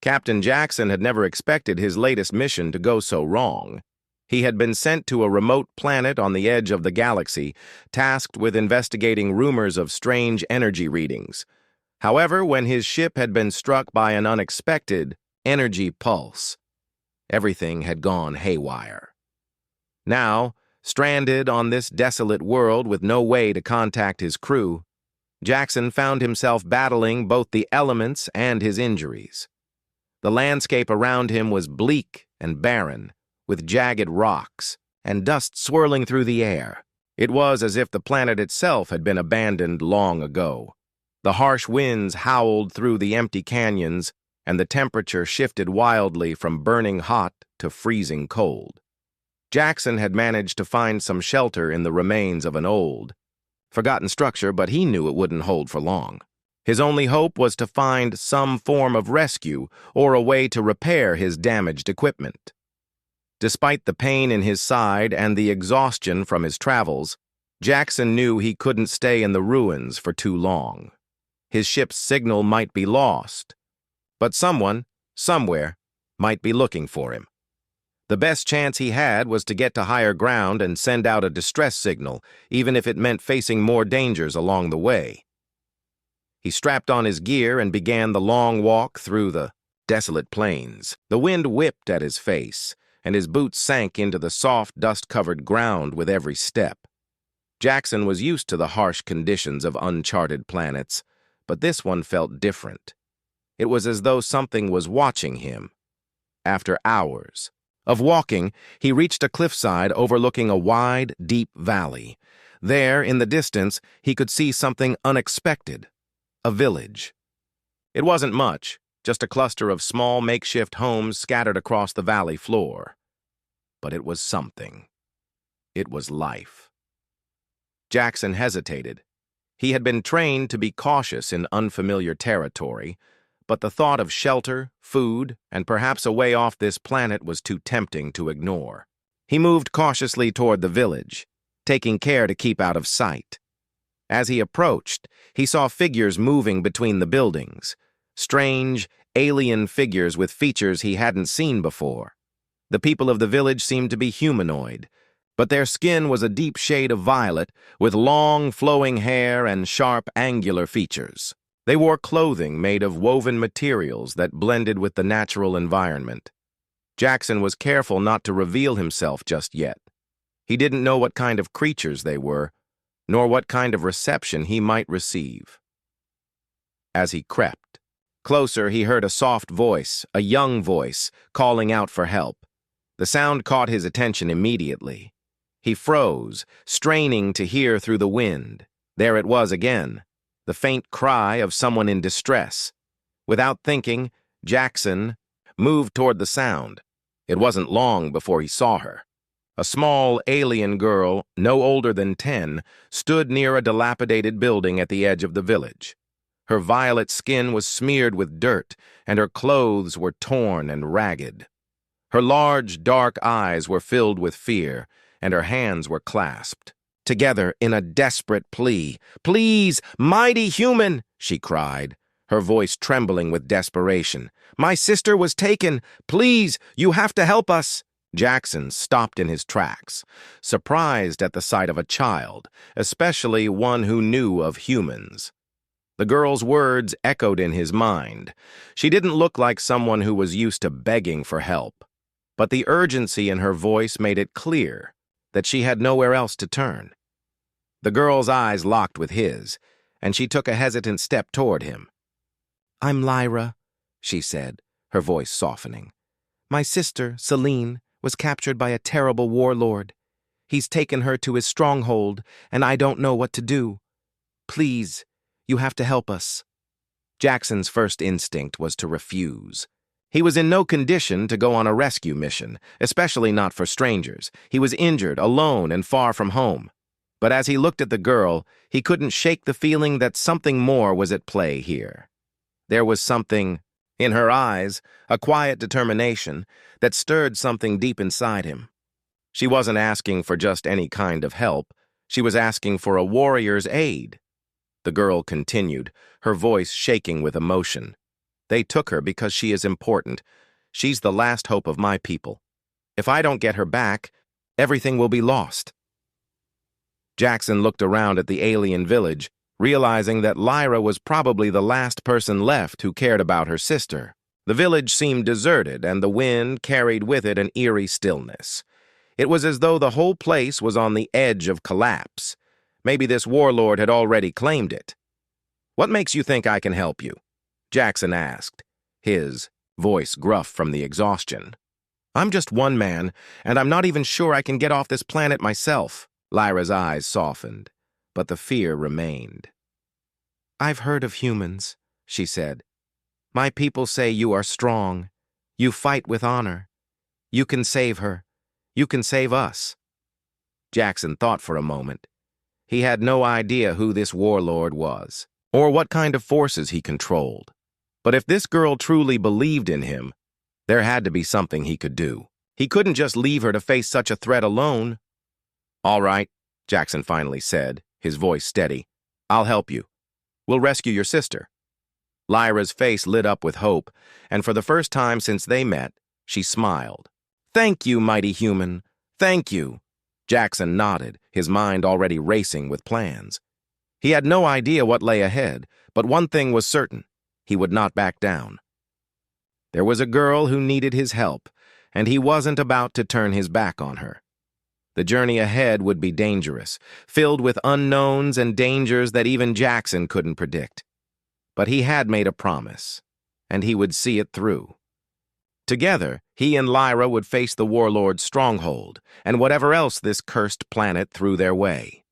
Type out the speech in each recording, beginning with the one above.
Captain Jackson had never expected his latest mission to go so wrong. He had been sent to a remote planet on the edge of the galaxy, tasked with investigating rumors of strange energy readings. However, when his ship had been struck by an unexpected energy pulse, everything had gone haywire. Now, stranded on this desolate world with no way to contact his crew, Jackson found himself battling both the elements and his injuries. The landscape around him was bleak and barren, with jagged rocks and dust swirling through the air. It was as if the planet itself had been abandoned long ago. The harsh winds howled through the empty canyons, and the temperature shifted wildly from burning hot to freezing cold. Jackson had managed to find some shelter in the remains of an old, forgotten structure, but he knew it wouldn't hold for long. His only hope was to find some form of rescue or a way to repair his damaged equipment. Despite the pain in his side and the exhaustion from his travels, Jackson knew he couldn't stay in the ruins for too long. His ship's signal might be lost, but someone, somewhere, might be looking for him. The best chance he had was to get to higher ground and send out a distress signal, even if it meant facing more dangers along the way. He strapped on his gear and began the long walk through the desolate plains. The wind whipped at his face, and his boots sank into the soft, dust-covered ground with every step. Jackson was used to the harsh conditions of uncharted planets, but this one felt different. It was as though something was watching him. After hours of walking, he reached a cliffside overlooking a wide, deep valley. There, in the distance, he could see something unexpected. A village. It wasn't much, just a cluster of small makeshift homes scattered across the valley floor. But it was something. It was life. Jackson hesitated. He had been trained to be cautious in unfamiliar territory, but the thought of shelter, food, and perhaps a way off this planet was too tempting to ignore. He moved cautiously toward the village, taking care to keep out of sight. As he approached, he saw figures moving between the buildings, strange, alien figures with features he hadn't seen before. The people of the village seemed to be humanoid, but their skin was a deep shade of violet, with long, flowing hair and sharp, angular features. They wore clothing made of woven materials that blended with the natural environment. Jackson was careful not to reveal himself just yet. He didn't know what kind of creatures they were, nor what kind of reception he might receive. As he crept closer, he heard a soft voice, a young voice, calling out for help. The sound caught his attention immediately. He froze, straining to hear through the wind. There it was again, the faint cry of someone in distress. Without thinking, Jackson moved toward the sound. It wasn't long before he saw her. A small alien girl, no older than 10, stood near a dilapidated building at the edge of the village. Her violet skin was smeared with dirt, and her clothes were torn and ragged. Her large, dark eyes were filled with fear, and her hands were clasped together in a desperate plea. "Please, mighty human," she cried, her voice trembling with desperation. "My sister was taken. Please, you have to help us." Jackson stopped in his tracks, surprised at the sight of a child, especially one who knew of humans. The girl's words echoed in his mind. She didn't look like someone who was used to begging for help, but the urgency in her voice made it clear that she had nowhere else to turn. The girl's eyes locked with his, and she took a hesitant step toward him. "I'm Lyra," she said, her voice softening. "My sister, Celine, was captured by a terrible warlord. He's taken her to his stronghold, and I don't know what to do. Please, you have to help us." Jackson's first instinct was to refuse. He was in no condition to go on a rescue mission, especially not for strangers. He was injured, alone, and far from home. But as he looked at the girl, he couldn't shake the feeling that something more was at play here. There was something in her eyes, a quiet determination that stirred something deep inside him. She wasn't asking for just any kind of help. She was asking for a warrior's aid. The girl continued, her voice shaking with emotion. They took her because she is important. She's the last hope of my people. If I don't get her back, everything will be lost." Jackson looked around at the alien village, realizing that Lyra was probably the last person left who cared about her sister. The village seemed deserted, and the wind carried with it an eerie stillness. It was as though the whole place was on the edge of collapse. Maybe this warlord had already claimed it. "What makes you think I can help you?" Jackson asked, his voice gruff from the exhaustion. "I'm just one man, and I'm not even sure I can get off this planet myself." Lyra's eyes softened, but the fear remained. "I've heard of humans," she said. "My people say you are strong. You fight with honor. You can save her. You can save us." Jackson thought for a moment. He had no idea who this warlord was, or what kind of forces he controlled. But if this girl truly believed in him, there had to be something he could do. He couldn't just leave her to face such a threat alone. "All right," Jackson finally said, his voice steady. "I'll help you. We'll rescue your sister." Lyra's face lit up with hope, and for the first time since they met, she smiled. "Thank you, mighty human. Thank you." Jackson nodded, his mind already racing with plans. He had no idea what lay ahead, but one thing was certain: he would not back down. There was a girl who needed his help, and he wasn't about to turn his back on her. The journey ahead would be dangerous, filled with unknowns and dangers that even Jackson couldn't predict. But he had made a promise, and he would see it through. Together, he and Lyra would face the warlord's stronghold, and whatever else this cursed planet threw their way.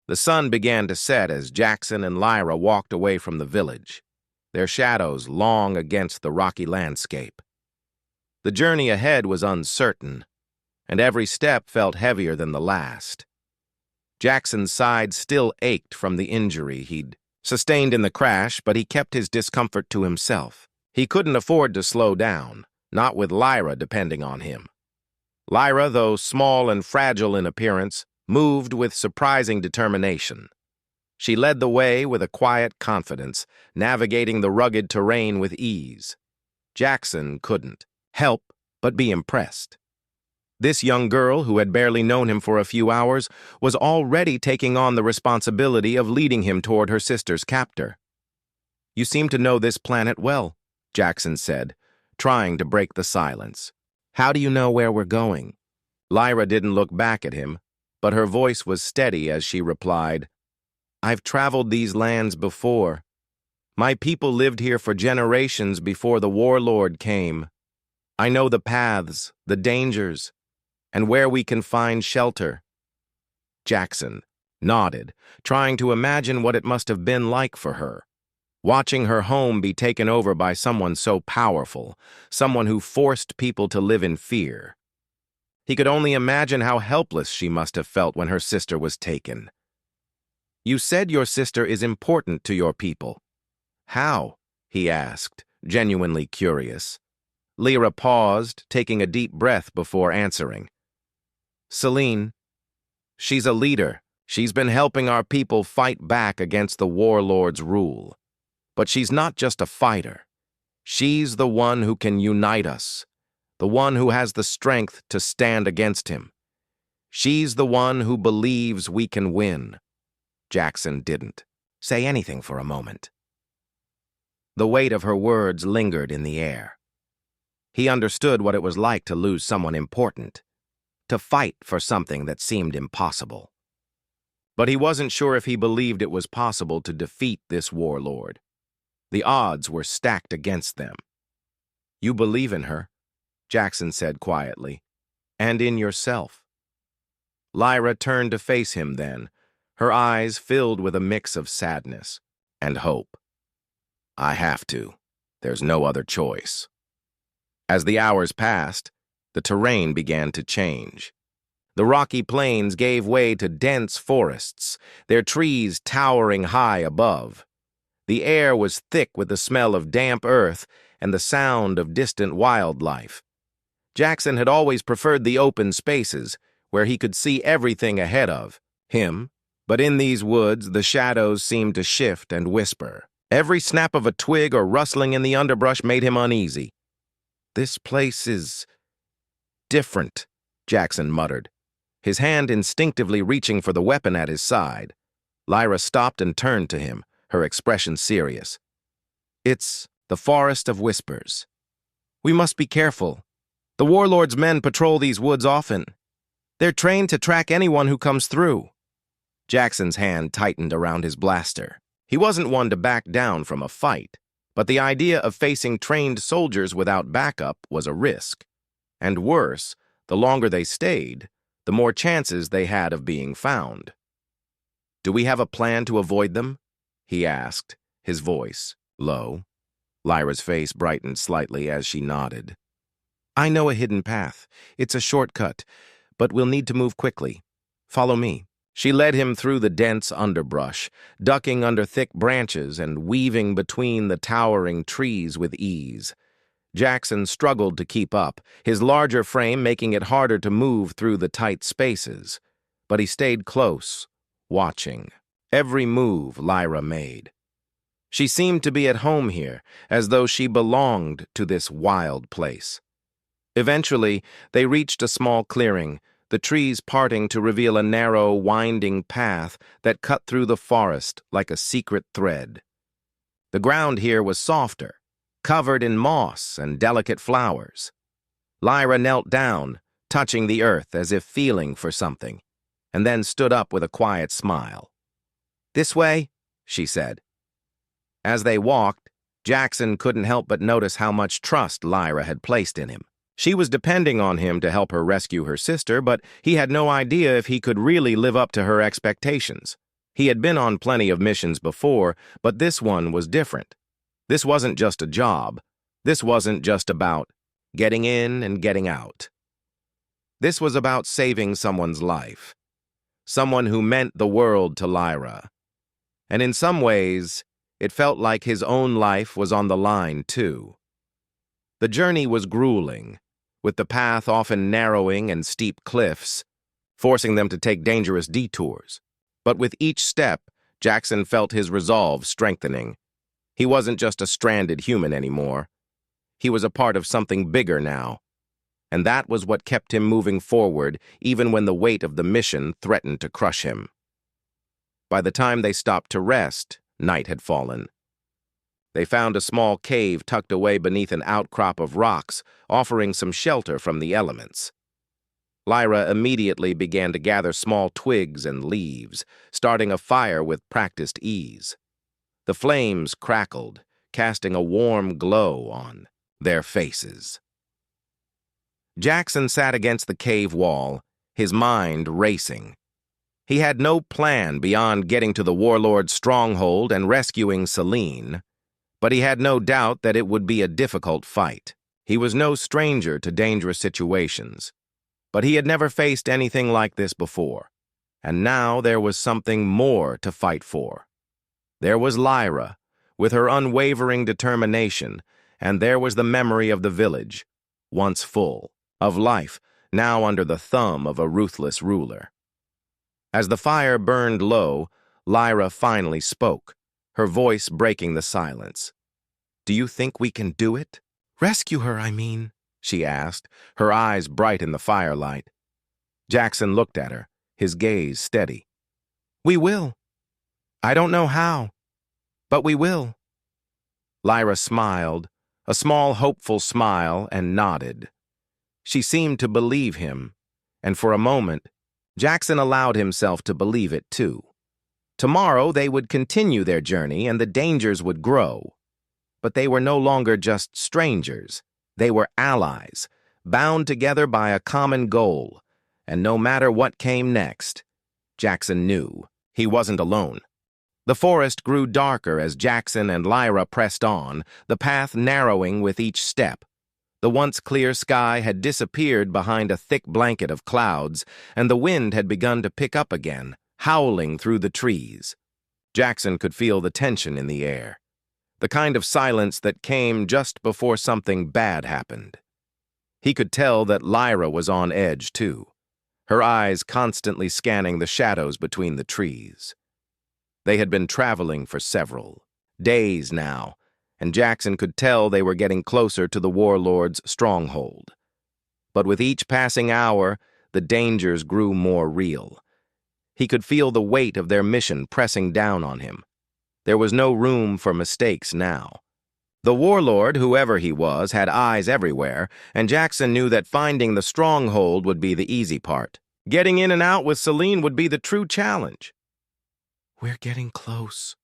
The sun began to set as Jackson and Lyra walked away from the village, their shadows long against the rocky landscape. The journey ahead was uncertain, and every step felt heavier than the last. Jackson's side still ached from the injury he'd sustained in the crash, but he kept his discomfort to himself. He couldn't afford to slow down, not with Lyra depending on him. Lyra, though small and fragile in appearance, moved with surprising determination. She led the way with a quiet confidence, navigating the rugged terrain with ease. Jackson couldn't help but be impressed. This young girl, who had barely known him for a few hours, was already taking on the responsibility of leading him toward her sister's captor. "You seem to know this planet well," Jackson said, trying to break the silence. "How do you know where we're going?" Lyra didn't look back at him, but her voice was steady as she replied, "I've traveled these lands before. My people lived here for generations before the warlord came. I know the paths, the dangers, and where we can find shelter." Jackson nodded, trying to imagine what it must have been like for her, watching her home be taken over by someone so powerful, someone who forced people to live in fear. He could only imagine how helpless she must have felt when her sister was taken. "You said your sister is important to your people. How?" he asked, genuinely curious. Lyra paused, taking a deep breath before answering. "Celine, she's a leader. She's been helping our people fight back against the warlord's rule. But she's not just a fighter. She's the one who can unite us, the one who has the strength to stand against him. She's the one who believes we can win." Jackson didn't say anything for a moment. The weight of her words lingered in the air. He understood what it was like to lose someone important, to fight for something that seemed impossible. But he wasn't sure if he believed it was possible to defeat this warlord. The odds were stacked against them. "You believe in her," Jackson said quietly, "and in yourself." Lyra turned to face him then, her eyes filled with a mix of sadness and hope. "I have to. There's no other choice." As the hours passed, the terrain began to change. The rocky plains gave way to dense forests, their trees towering high above. The air was thick with the smell of damp earth and the sound of distant wildlife. Jackson had always preferred the open spaces, where he could see everything ahead of him, but in these woods the shadows seemed to shift and whisper. Every snap of a twig or rustling in the underbrush made him uneasy. "This place is different," Jackson muttered, his hand instinctively reaching for the weapon at his side. Lyra stopped and turned to him, her expression serious. "It's the Forest of Whispers. We must be careful. The warlord's men patrol these woods often. They're trained to track anyone who comes through." Jackson's hand tightened around his blaster. He wasn't one to back down from a fight, but the idea of facing trained soldiers without backup was a risk. And worse, the longer they stayed, the more chances they had of being found. "Do we have a plan to avoid them?" he asked, his voice low. Lyra's face brightened slightly as she nodded. "I know a hidden path. It's a shortcut, but we'll need to move quickly. Follow me." She led him through the dense underbrush, ducking under thick branches and weaving between the towering trees with ease. Jackson struggled to keep up, his larger frame making it harder to move through the tight spaces. But he stayed close, watching every move Lyra made. She seemed to be at home here, as though she belonged to this wild place. Eventually, they reached a small clearing, the trees parting to reveal a narrow, winding path that cut through the forest like a secret thread. The ground here was softer, covered in moss and delicate flowers. Lyra knelt down, touching the earth as if feeling for something, and then stood up with a quiet smile. "This way," she said. As they walked, Jackson couldn't help but notice how much trust Lyra had placed in him. She was depending on him to help her rescue her sister, but he had no idea if he could really live up to her expectations. He had been on plenty of missions before, but this one was different. This wasn't just a job. This wasn't just about getting in and getting out. This was about saving someone's life. Someone who meant the world to Lyra. And in some ways, it felt like his own life was on the line, too. The journey was grueling, with the path often narrowing and steep cliffs, forcing them to take dangerous detours. But with each step, Jackson felt his resolve strengthening. He wasn't just a stranded human anymore. He was a part of something bigger now. And that was what kept him moving forward, even when the weight of the mission threatened to crush him. By the time they stopped to rest, night had fallen. They found a small cave tucked away beneath an outcrop of rocks, offering some shelter from the elements. Lyra immediately began to gather small twigs and leaves, starting a fire with practiced ease. The flames crackled, casting a warm glow on their faces. Jackson sat against the cave wall, his mind racing. He had no plan beyond getting to the warlord's stronghold and rescuing Celine, but he had no doubt that it would be a difficult fight. He was no stranger to dangerous situations, but he had never faced anything like this before, and now there was something more to fight for. There was Lyra, with her unwavering determination, and there was the memory of the village, once full of life, now under the thumb of a ruthless ruler. As the fire burned low, Lyra finally spoke, her voice breaking the silence. "Do you think we can do it?" "Rescue her, I mean," she asked, her eyes bright in the firelight. Jackson looked at her, his gaze steady. "We will. I don't know how, but we will." Lyra smiled, a small hopeful smile, and nodded. She seemed to believe him, and for a moment, Jackson allowed himself to believe it too. Tomorrow they would continue their journey and the dangers would grow. But they were no longer just strangers. They were allies, bound together by a common goal. And no matter what came next, Jackson knew he wasn't alone. The forest grew darker as Jackson and Lyra pressed on, the path narrowing with each step. The once clear sky had disappeared behind a thick blanket of clouds, and the wind had begun to pick up again, howling through the trees. Jackson could feel the tension in the air, the kind of silence that came just before something bad happened. He could tell that Lyra was on edge, too, her eyes constantly scanning the shadows between the trees. They had been traveling for several Days now, and Jackson could tell they were getting closer to the warlord's stronghold. But with each passing hour, the dangers grew more real. He could feel the weight of their mission pressing down on him. There was no room for mistakes now. The warlord, whoever he was, had eyes everywhere, and Jackson knew that finding the stronghold would be the easy part. Getting in and out with Celine would be the true challenge. "We're getting close,"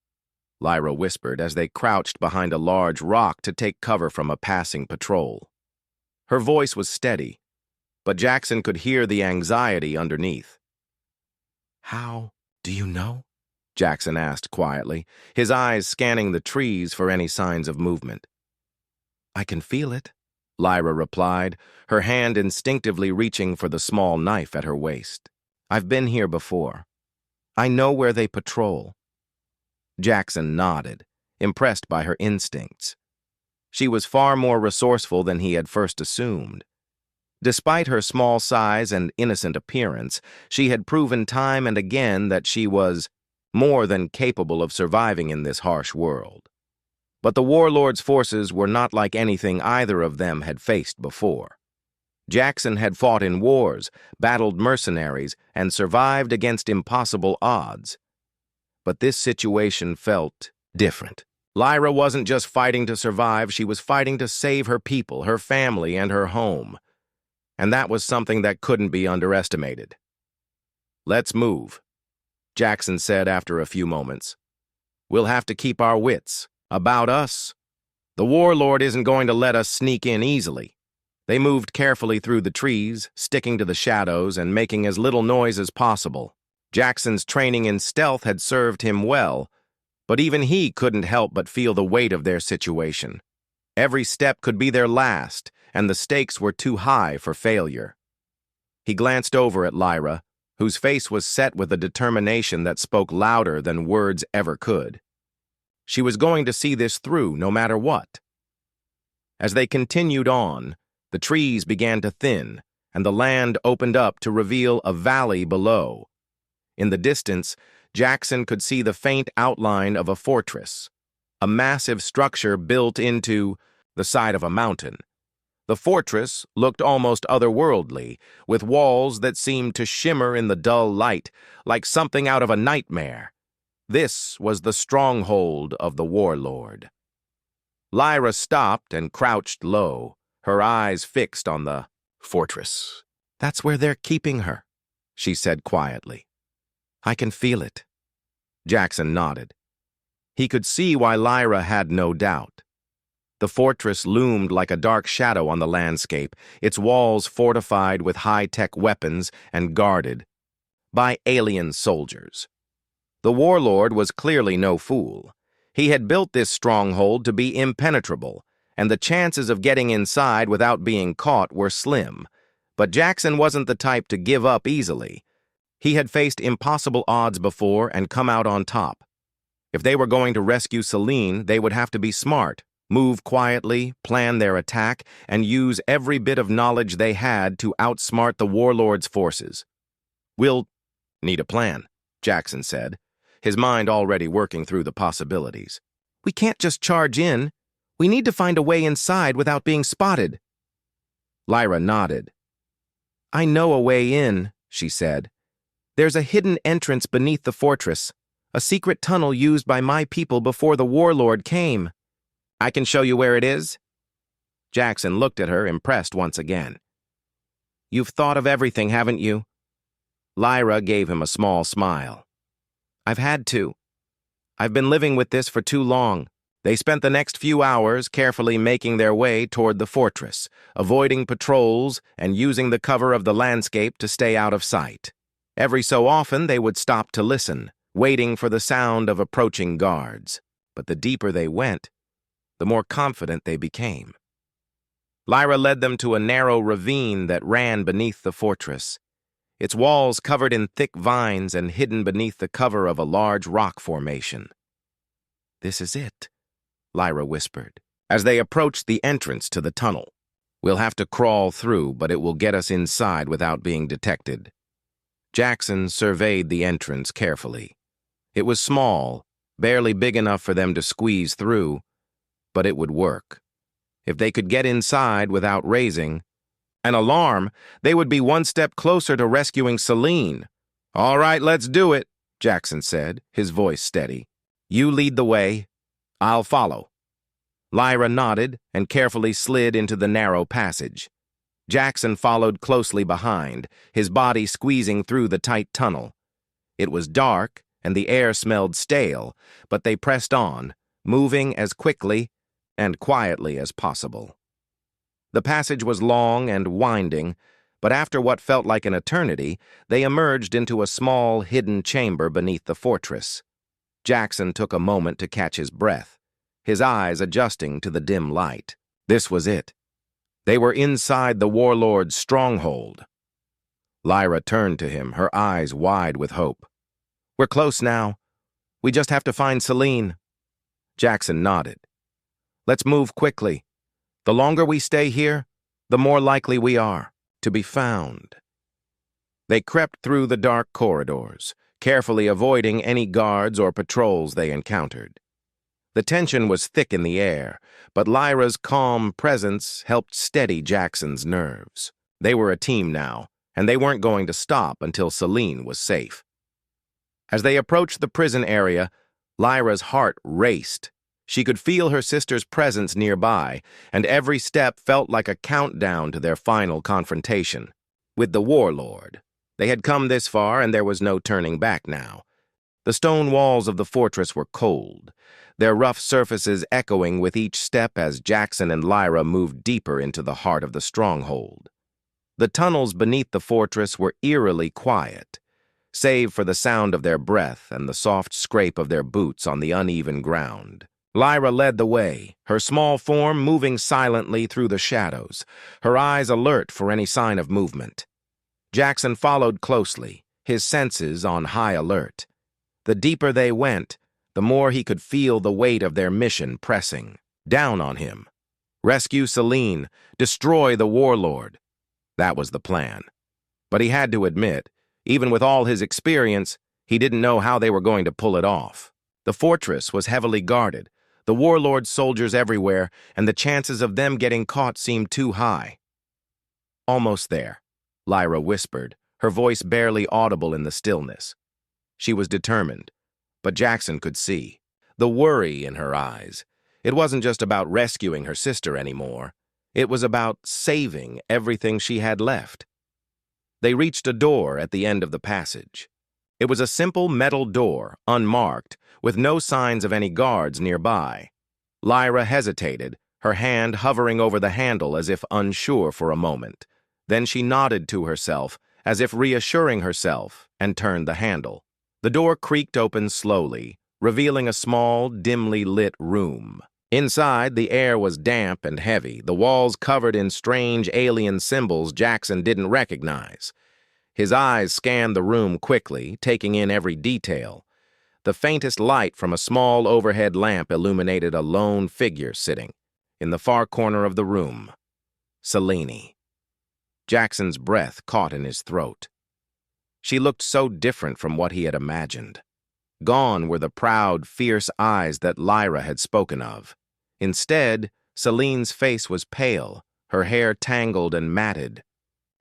Lyra whispered as they crouched behind a large rock to take cover from a passing patrol. Her voice was steady, but Jackson could hear the anxiety underneath. "How do you know?" Jackson asked quietly, his eyes scanning the trees for any signs of movement. "I can feel it," Lyra replied, her hand instinctively reaching for the small knife at her waist. "I've been here before. I know where they patrol." Jackson nodded, impressed by her instincts. She was far more resourceful than he had first assumed. Despite her small size and innocent appearance, she had proven time and again that she was more than capable of surviving in this harsh world. But the warlord's forces were not like anything either of them had faced before. Jackson had fought in wars, battled mercenaries, and survived against impossible odds. But this situation felt different. Lyra wasn't just fighting to survive, she was fighting to save her people, her family, and her home. And that was something that couldn't be underestimated. "Let's move," Jackson said after a few moments. "We'll have to keep our wits about us. The warlord isn't going to let us sneak in easily." They moved carefully through the trees, sticking to the shadows and making as little noise as possible. Jackson's training in stealth had served him well, but even he couldn't help but feel the weight of their situation. Every step could be their last, and the stakes were too high for failure. He glanced over at Lyra, whose face was set with a determination that spoke louder than words ever could. She was going to see this through, no matter what. As they continued on, the trees began to thin, and the land opened up to reveal a valley below. In the distance, Jackson could see the faint outline of a fortress, a massive structure built into the side of a mountain. The fortress looked almost otherworldly, with walls that seemed to shimmer in the dull light, like something out of a nightmare. This was the stronghold of the warlord. Lyra stopped and crouched low, her eyes fixed on the fortress. "That's where they're keeping her," she said quietly. "I can feel it." Jackson nodded. He could see why Lyra had no doubt. The fortress loomed like a dark shadow on the landscape, its walls fortified with high-tech weapons and guarded by alien soldiers. The warlord was clearly no fool. He had built this stronghold to be impenetrable, and the chances of getting inside without being caught were slim. But Jackson wasn't the type to give up easily. He had faced impossible odds before and come out on top. If they were going to rescue Celine, they would have to be smart, move quietly, plan their attack, and use every bit of knowledge they had to outsmart the warlord's forces. "We'll need a plan," Jackson said, his mind already working through the possibilities. "We can't just charge in. We need to find a way inside without being spotted." Lyra nodded. "I know a way in," she said. "There's a hidden entrance beneath the fortress, a secret tunnel used by my people before the warlord came." "I can show you where it is?" Jackson looked at her, impressed once again. "You've thought of everything, haven't you?" Lyra gave him a small smile. "I've had to. I've been living with this for too long." They spent the next few hours carefully making their way toward the fortress, avoiding patrols and using the cover of the landscape to stay out of sight. Every so often they would stop to listen, waiting for the sound of approaching guards. But the deeper they went, the more confident they became. Lyra led them to a narrow ravine that ran beneath the fortress, its walls covered in thick vines and hidden beneath the cover of a large rock formation. "This is it," Lyra whispered, as they approached the entrance to the tunnel. "We'll have to crawl through, but it will get us inside without being detected." Jackson surveyed the entrance carefully. It was small, barely big enough for them to squeeze through, but it would work. If they could get inside without raising an alarm, they would be one step closer to rescuing Celine. "All right, let's do it," Jackson said, his voice steady. "You lead the way. I'll follow." Lyra nodded and carefully slid into the narrow passage. Jackson followed closely behind, his body squeezing through the tight tunnel. It was dark, and the air smelled stale, but they pressed on, moving as quickly and quietly as possible. The passage was long and winding, but after what felt like an eternity, they emerged into a small, hidden chamber beneath the fortress. Jackson took a moment to catch his breath, his eyes adjusting to the dim light. This was it. They were inside the warlord's stronghold. Lyra turned to him, her eyes wide with hope. "We're close now. We just have to find Celine." Jackson nodded. "Let's move quickly. The longer we stay here, the more likely we are to be found." They crept through the dark corridors, carefully avoiding any guards or patrols they encountered. The tension was thick in the air, but Lyra's calm presence helped steady Jackson's nerves. They were a team now, and they weren't going to stop until Celine was safe. As they approached the prison area, Lyra's heart raced. She could feel her sister's presence nearby, and every step felt like a countdown to their final confrontation with the warlord. They had come this far, and there was no turning back now. The stone walls of the fortress were cold, their rough surfaces echoing with each step as Jackson and Lyra moved deeper into the heart of the stronghold. The tunnels beneath the fortress were eerily quiet, save for the sound of their breath and the soft scrape of their boots on the uneven ground. Lyra led the way, her small form moving silently through the shadows, her eyes alert for any sign of movement. Jackson followed closely, his senses on high alert. The deeper they went, the more he could feel the weight of their mission pressing down on him. Rescue Celine, destroy the warlord. That was the plan. But he had to admit, even with all his experience, he didn't know how they were going to pull it off. The fortress was heavily guarded, the warlord's soldiers everywhere, and the chances of them getting caught seemed too high. "Almost there," Lyra whispered, her voice barely audible in the stillness. She was determined, but Jackson could see the worry in her eyes. It wasn't just about rescuing her sister anymore. It was about saving everything she had left. They reached a door at the end of the passage. It was a simple metal door, unmarked, with no signs of any guards nearby. Lyra hesitated, her hand hovering over the handle as if unsure for a moment. Then she nodded to herself, as if reassuring herself, and turned the handle. The door creaked open slowly, revealing a small, dimly lit room. Inside, the air was damp and heavy, the walls covered in strange alien symbols Jackson didn't recognize. His eyes scanned the room quickly, taking in every detail. The faintest light from a small overhead lamp illuminated a lone figure sitting in the far corner of the room. Celine. Jackson's breath caught in his throat. She looked so different from what he had imagined. Gone were the proud, fierce eyes that Lyra had spoken of. Instead, Celine's face was pale, her hair tangled and matted.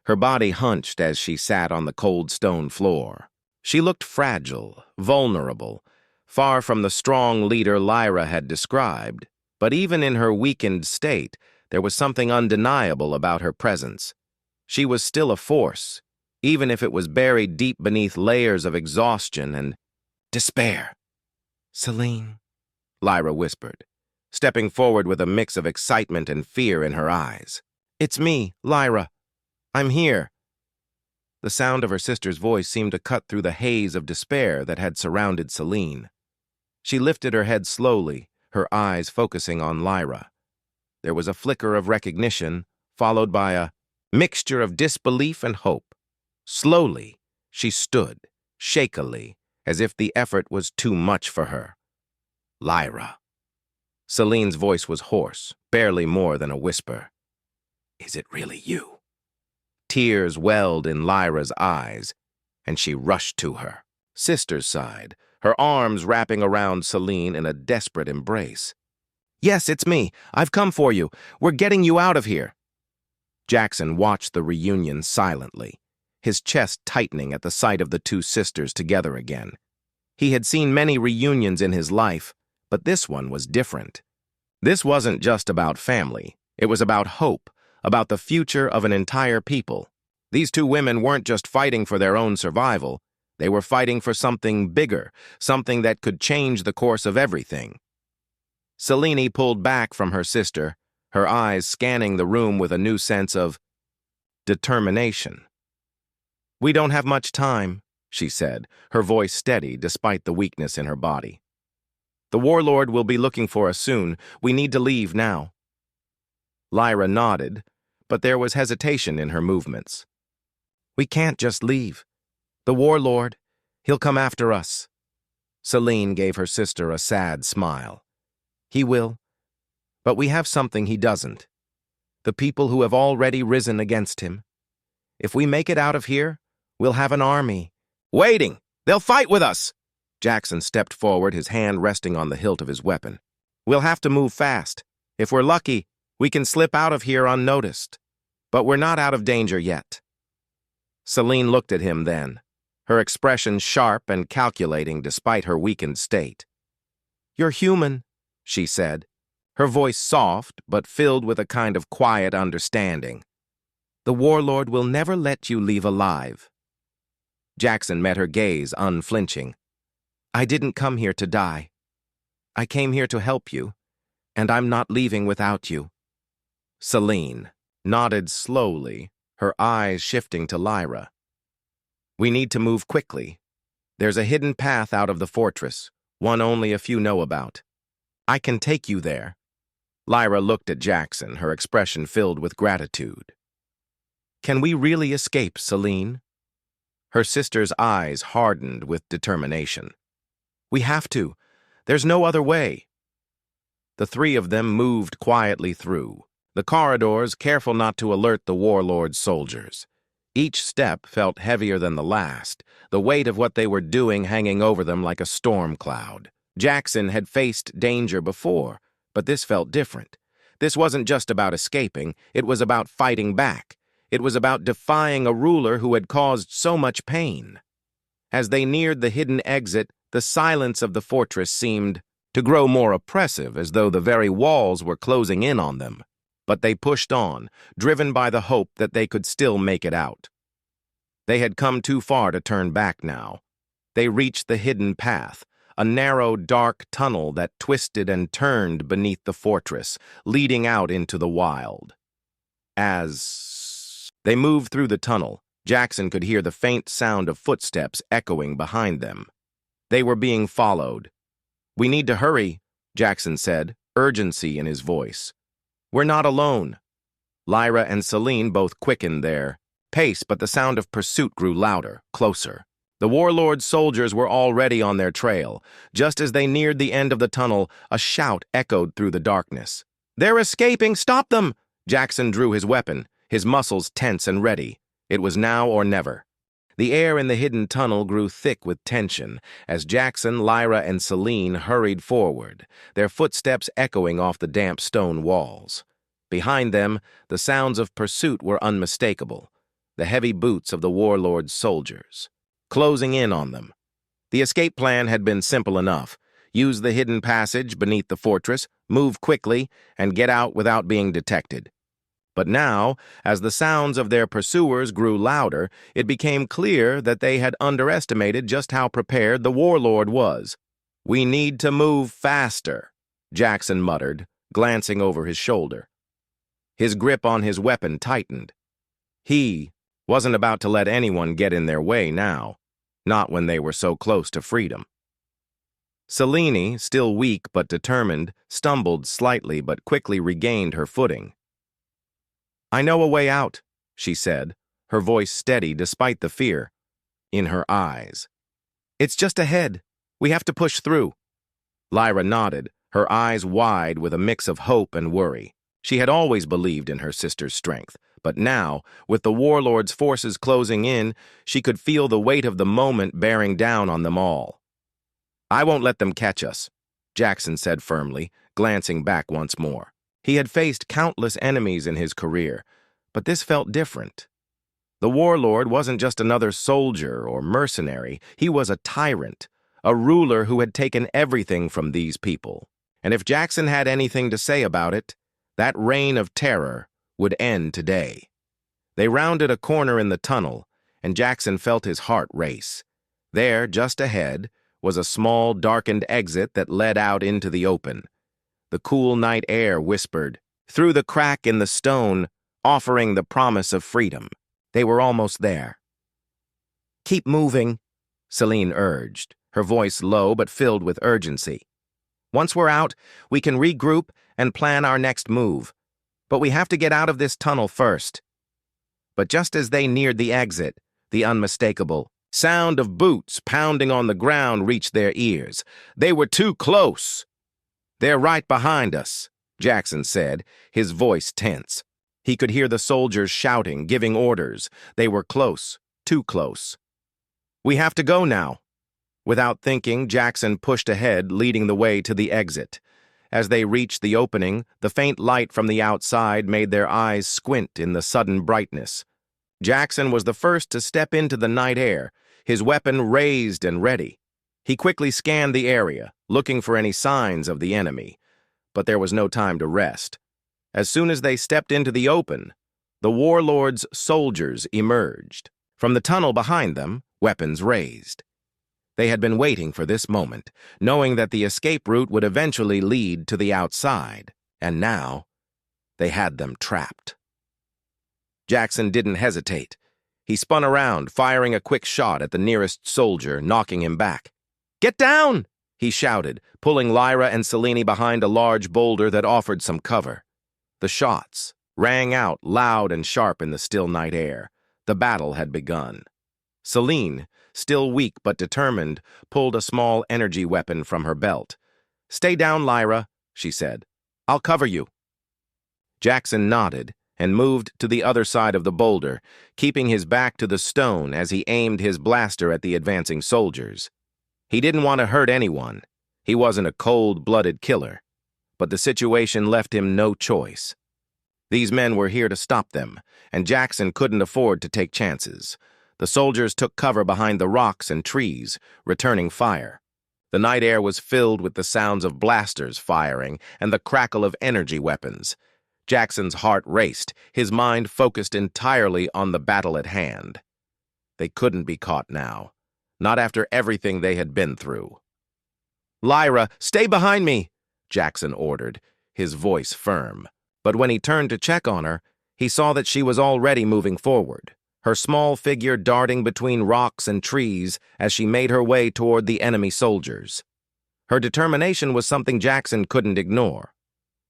Her body hunched as she sat on the cold stone floor. She looked fragile, vulnerable, far from the strong leader Lyra had described. But even in her weakened state, there was something undeniable about her presence. She was still a force, even if it was buried deep beneath layers of exhaustion and despair. "Celine," Lyra whispered, stepping forward with a mix of excitement and fear in her eyes. "It's me, Lyra. I'm here." The sound of her sister's voice seemed to cut through the haze of despair that had surrounded Celine. She lifted her head slowly, her eyes focusing on Lyra. There was a flicker of recognition, followed by a mixture of disbelief and hope. Slowly, she stood, shakily, as if the effort was too much for her. "Lyra." Celine's voice was hoarse, barely more than a whisper. "Is it really you?" Tears welled in Lyra's eyes, and she rushed to her. Sister's side, her arms wrapping around Celine in a desperate embrace. "Yes, it's me. I've come for you. We're getting you out of here." Jackson watched the reunion silently, his chest tightening at the sight of the two sisters together again. He had seen many reunions in his life, but this one was different. This wasn't just about family. It was about hope, about the future of an entire people. These two women weren't just fighting for their own survival. They were fighting for something bigger, something that could change the course of everything. Celine pulled back from her sister, her eyes scanning the room with a new sense of determination. "We don't have much time," she said, her voice steady despite the weakness in her body. "The warlord will be looking for us soon. We need to leave now." Lyra nodded, but there was hesitation in her movements. "We can't just leave. The warlord, he'll come after us." Celine gave her sister a sad smile. "He will, but we have something he doesn't. The people who have already risen against him. If we make it out of here, we'll have an army." "Waiting! They'll fight with us!" Jackson stepped forward, his hand resting on the hilt of his weapon. "We'll have to move fast. If we're lucky, we can slip out of here unnoticed. But we're not out of danger yet." Celine looked at him then, her expression sharp and calculating despite her weakened state. "You're human," she said, her voice soft but filled with a kind of quiet understanding. "The warlord will never let you leave alive." Jackson met her gaze unflinching. "I didn't come here to die. I came here to help you, and I'm not leaving without you." Celine nodded slowly, her eyes shifting to Lyra. "We need to move quickly. There's a hidden path out of the fortress, one only a few know about. I can take you there." Lyra looked at Jackson, her expression filled with gratitude. "Can we really escape, Celine?" Her sister's eyes hardened with determination. "We have to. There's no other way." The three of them moved quietly through the corridors, careful not to alert the warlord's soldiers. Each step felt heavier than the last, the weight of what they were doing hanging over them like a storm cloud. Jackson had faced danger before, but this felt different. This wasn't just about escaping, it was about fighting back. It was about defying a ruler who had caused so much pain. As they neared the hidden exit, the silence of the fortress seemed to grow more oppressive, as though the very walls were closing in on them. But they pushed on, driven by the hope that they could still make it out. They had come too far to turn back now. They reached the hidden path, a narrow, dark tunnel that twisted and turned beneath the fortress, leading out into the wild. As they moved through the tunnel, Jackson could hear the faint sound of footsteps echoing behind them. They were being followed. "We need to hurry," Jackson said, urgency in his voice. "We're not alone." Lyra and Celine both quickened their pace, but the sound of pursuit grew louder, closer. The warlord's soldiers were already on their trail. Just as they neared the end of the tunnel, a shout echoed through the darkness. "They're escaping! Stop them!" Jackson drew his weapon, his muscles tense and ready. It was now or never. The air in the hidden tunnel grew thick with tension as Jackson, Lyra, and Celine hurried forward, their footsteps echoing off the damp stone walls. Behind them, the sounds of pursuit were unmistakable, the heavy boots of the warlord's soldiers, closing in on them. The escape plan had been simple enough. Use the hidden passage beneath the fortress, move quickly, and get out without being detected. But now, as the sounds of their pursuers grew louder, it became clear that they had underestimated just how prepared the warlord was. "We need to move faster," Jackson muttered, glancing over his shoulder. His grip on his weapon tightened. He wasn't about to let anyone get in their way now, not when they were so close to freedom. Celine, still weak but determined, stumbled slightly but quickly regained her footing. "I know a way out," she said, her voice steady despite the fear in her eyes. "It's just ahead. We have to push through." Lyra nodded, her eyes wide with a mix of hope and worry. She had always believed in her sister's strength, but now, with the warlord's forces closing in, she could feel the weight of the moment bearing down on them all. I won't let them catch us, Jackson said firmly, glancing back once more. He had faced countless enemies in his career, but this felt different. The warlord wasn't just another soldier or mercenary. He was a tyrant, a ruler who had taken everything from these people. And if Jackson had anything to say about it, that reign of terror would end today. They rounded a corner in the tunnel, and Jackson felt his heart race. There, just ahead, was a small, darkened exit that led out into the open. The cool night air whispered through the crack in the stone, offering the promise of freedom. They were almost there. "Keep moving," Celine urged, her voice low but filled with urgency. "Once we're out, we can regroup and plan our next move. But we have to get out of this tunnel first." But just as they neared the exit, the unmistakable sound of boots pounding on the ground reached their ears. They were too close. "They're right behind us," Jackson said, his voice tense. He could hear the soldiers shouting, giving orders. They were close, too close. "We have to go now." Without thinking, Jackson pushed ahead, leading the way to the exit. As they reached the opening, the faint light from the outside made their eyes squint in the sudden brightness. Jackson was the first to step into the night air, his weapon raised and ready. He quickly scanned the area, looking for any signs of the enemy. But there was no time to rest. As soon as they stepped into the open, the warlord's soldiers emerged. From the tunnel behind them, weapons raised. They had been waiting for this moment, knowing that the escape route would eventually lead to the outside, and now they had them trapped. Jackson didn't hesitate. He spun around, firing a quick shot at the nearest soldier, knocking him back. "Get down!" he shouted, pulling Lyra and Selene behind a large boulder that offered some cover. The shots rang out loud and sharp in the still night air. The battle had begun. Selene, still weak but determined, pulled a small energy weapon from her belt. "Stay down, Lyra," she said. "I'll cover you." Jackson nodded and moved to the other side of the boulder, keeping his back to the stone as he aimed his blaster at the advancing soldiers. He didn't want to hurt anyone. He wasn't a cold-blooded killer. But the situation left him no choice. These men were here to stop them, and Jackson couldn't afford to take chances. The soldiers took cover behind the rocks and trees, returning fire. The night air was filled with the sounds of blasters firing and the crackle of energy weapons. Jackson's heart raced, his mind focused entirely on the battle at hand. They couldn't be caught now, not after everything they had been through. "Lyra, stay behind me!" Jackson ordered, his voice firm. But when he turned to check on her, he saw that she was already moving forward, her small figure darting between rocks and trees as she made her way toward the enemy soldiers. Her determination was something Jackson couldn't ignore.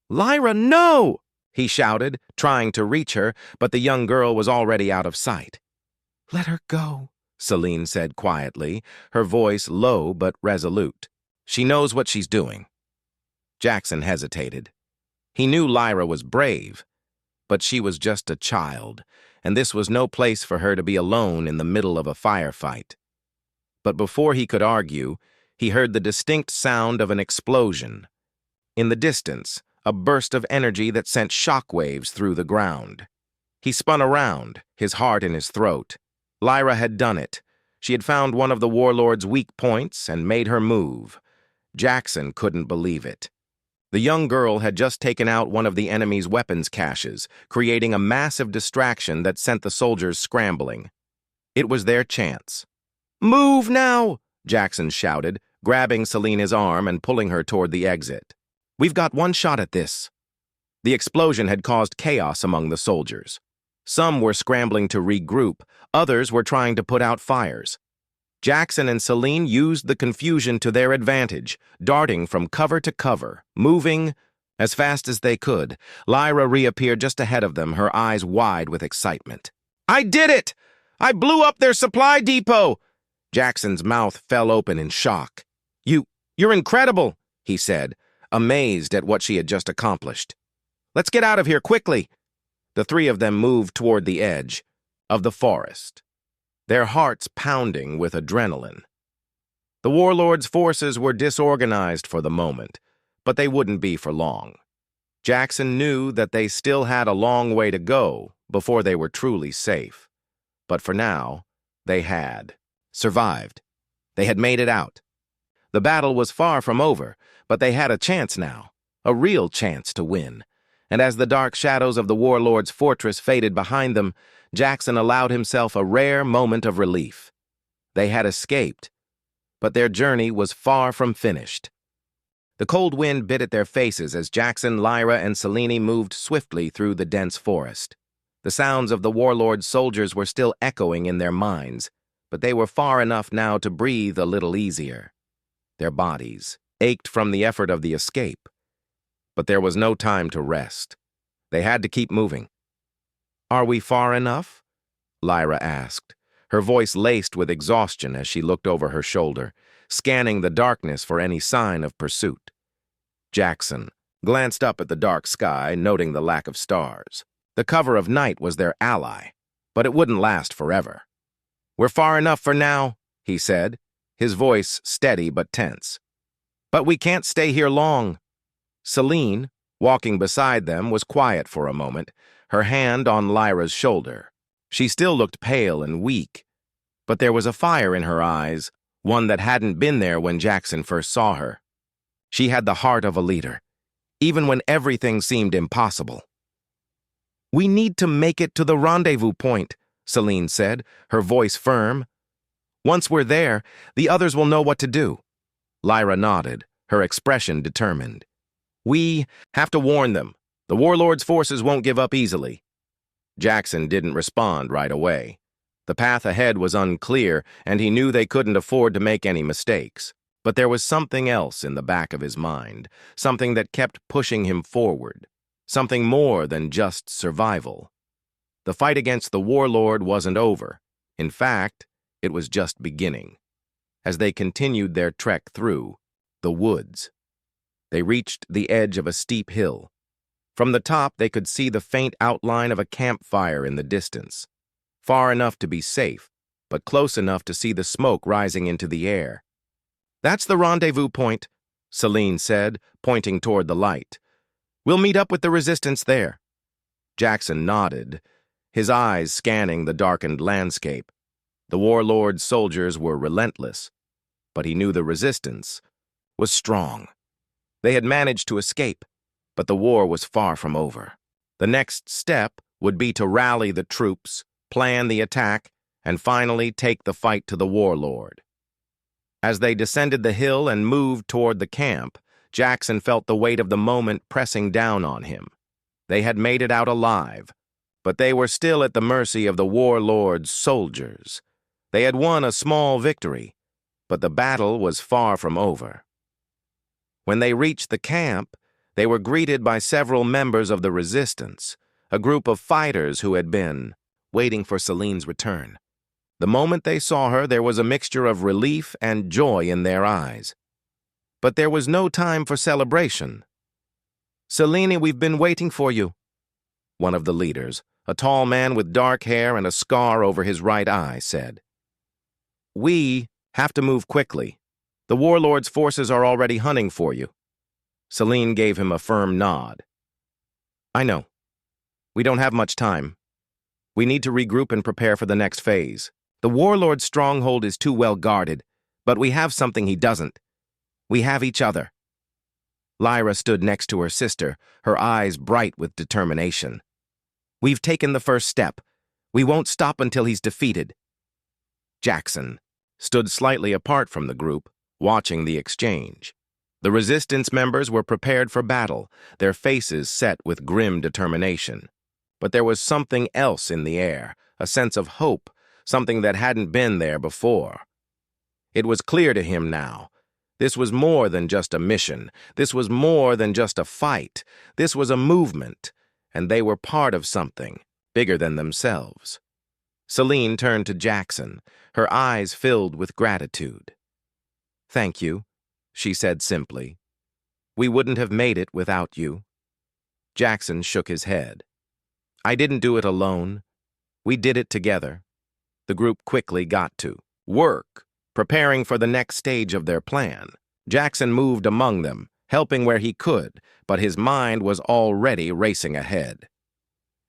"Lyra, no!" he shouted, trying to reach her, but the young girl was already out of sight. "Let her go," Selene said quietly, her voice low but resolute. "She knows what she's doing." Jackson hesitated. He knew Lyra was brave, but she was just a child, and this was no place for her to be alone in the middle of a firefight. But before he could argue, he heard the distinct sound of an explosion. In the distance, a burst of energy that sent shockwaves through the ground. He spun around, his heart in his throat. Lyra had done it. She had found one of the warlord's weak points and made her move. Jackson couldn't believe it. The young girl had just taken out one of the enemy's weapons caches, creating a massive distraction that sent the soldiers scrambling. It was their chance. "Move now!" Jackson shouted, grabbing Selena's arm and pulling her toward the exit. "We've got one shot at this." The explosion had caused chaos among the soldiers. Some were scrambling to regroup, others were trying to put out fires. Jackson and Selene used the confusion to their advantage, darting from cover to cover, moving as fast as they could. Lyra reappeared just ahead of them, her eyes wide with excitement. "I did it! I blew up their supply depot!" Jackson's mouth fell open in shock. You're incredible," he said, amazed at what she had just accomplished. "Let's get out of here quickly." The three of them moved toward the edge of the forest, their hearts pounding with adrenaline. The warlord's forces were disorganized for the moment, but they wouldn't be for long. Jackson knew that they still had a long way to go before they were truly safe. But for now, they had survived. They had made it out. The battle was far from over, but they had a chance now, a real chance to win. And as the dark shadows of the warlord's fortress faded behind them, Jackson allowed himself a rare moment of relief. They had escaped, but their journey was far from finished. The cold wind bit at their faces as Jackson, Lyra, and Selene moved swiftly through the dense forest. The sounds of the warlord's soldiers were still echoing in their minds, but they were far enough now to breathe a little easier. Their bodies ached from the effort of the escape, but there was no time to rest. They had to keep moving. "Are we far enough?" Lyra asked, her voice laced with exhaustion as she looked over her shoulder, scanning the darkness for any sign of pursuit. Jackson glanced up at the dark sky, noting the lack of stars. The cover of night was their ally, but it wouldn't last forever. "We're far enough for now," he said, his voice steady but tense. "But we can't stay here long." Selene, walking beside them, was quiet for a moment, her hand on Lyra's shoulder. She still looked pale and weak, but there was a fire in her eyes, one that hadn't been there when Jackson first saw her. She had the heart of a leader, even when everything seemed impossible. "We need to make it to the rendezvous point," Selene said, her voice firm. "Once we're there, the others will know what to do." Lyra nodded, her expression determined. "We have to warn them. The warlord's forces won't give up easily." Jackson didn't respond right away. The path ahead was unclear, and he knew they couldn't afford to make any mistakes. But there was something else in the back of his mind, something that kept pushing him forward, something more than just survival. The fight against the warlord wasn't over. In fact, it was just beginning. As they continued their trek through the woods, they reached the edge of a steep hill. From the top, they could see the faint outline of a campfire in the distance, far enough to be safe, but close enough to see the smoke rising into the air. "That's the rendezvous point," Selene said, pointing toward the light. "We'll meet up with the resistance there." Jackson nodded, his eyes scanning the darkened landscape. The warlord's soldiers were relentless, but he knew the resistance was strong. They had managed to escape, but the war was far from over. The next step would be to rally the troops, plan the attack, and finally take the fight to the warlord. As they descended the hill and moved toward the camp, Jackson felt the weight of the moment pressing down on him. They had made it out alive, but they were still at the mercy of the warlord's soldiers. They had won a small victory, but the battle was far from over. When they reached the camp, they were greeted by several members of the resistance, a group of fighters who had been waiting for Selene's return. The moment they saw her, there was a mixture of relief and joy in their eyes. But there was no time for celebration. "Selene, we've been waiting for you," one of the leaders, a tall man with dark hair and a scar over his right eye, said. "We have to move quickly. The warlord's forces are already hunting for you." Selene gave him a firm nod. "I know. We don't have much time. We need to regroup and prepare for the next phase. The warlord's stronghold is too well guarded, but we have something he doesn't. We have each other." Lyra stood next to her sister, her eyes bright with determination. "We've taken the first step. We won't stop until he's defeated." Jackson stood slightly apart from the group, watching the exchange. The resistance members were prepared for battle, their faces set with grim determination. But there was something else in the air, a sense of hope, something that hadn't been there before. It was clear to him now. This was more than just a mission. This was more than just a fight. This was a movement, and they were part of something bigger than themselves. Selene turned to Jackson, her eyes filled with gratitude. "Thank you," she said simply. "We wouldn't have made it without you." Jackson shook his head. "I didn't do it alone. We did it together." The group quickly got to work. preparing for the next stage of their plan. Jackson moved among them, helping where he could, but his mind was already racing ahead.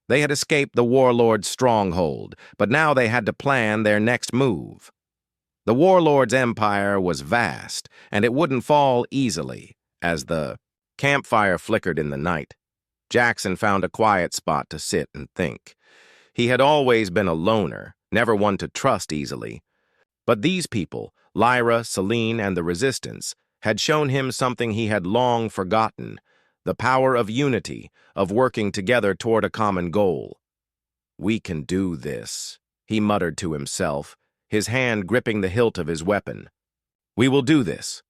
They had escaped the warlord's stronghold, but now they had to plan their next move. The warlord's empire was vast, and it wouldn't fall easily. As the campfire flickered in the night, Jackson found a quiet spot to sit and think. He had always been a loner, never one to trust easily. But these people, Lyra, Selene, and the Resistance, had shown him something he had long forgotten: the power of unity, of working together toward a common goal. "We can do this," he muttered to himself, his hand gripping the hilt of his weapon. "We will do this."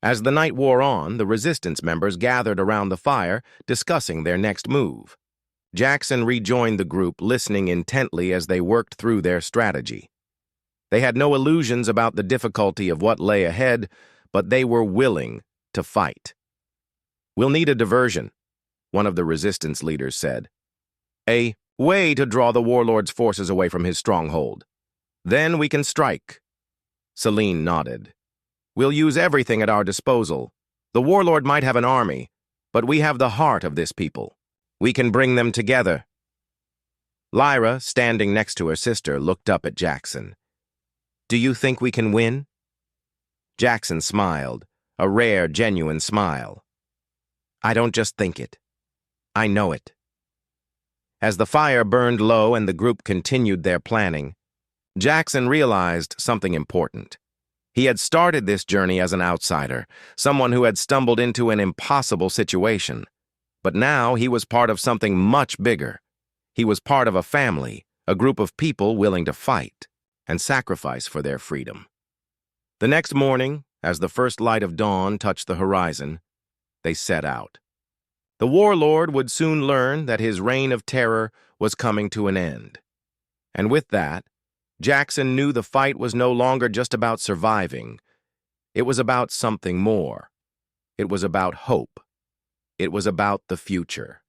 As the night wore on, the Resistance members gathered around the fire, discussing their next move. Jackson rejoined the group, listening intently as they worked through their strategy. They had no illusions about the difficulty of what lay ahead, but they were willing to fight. "We'll need a diversion," one of the Resistance leaders said. "A way to draw the warlord's forces away from his stronghold. Then we can strike." Selene nodded. "We'll use everything at our disposal. The warlord might have an army, but we have the heart of this people. We can bring them together." Lyra, standing next to her sister, looked up at Jackson. "Do you think we can win?" Jackson smiled, a rare, genuine smile. "I don't just think it. I know it." As the fire burned low and the group continued their planning, Jackson realized something important. He had started this journey as an outsider, someone who had stumbled into an impossible situation. But now he was part of something much bigger. He was part of a family, a group of people willing to fight and sacrifice for their freedom. The next morning, as the first light of dawn touched the horizon, they set out. The warlord would soon learn that his reign of terror was coming to an end. And with that, Jackson knew the fight was no longer just about surviving. It was about something more. It was about hope. It was about the future.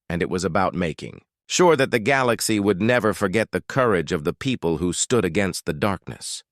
And it was about making sure that the galaxy would never forget the courage of the people who stood against the darkness.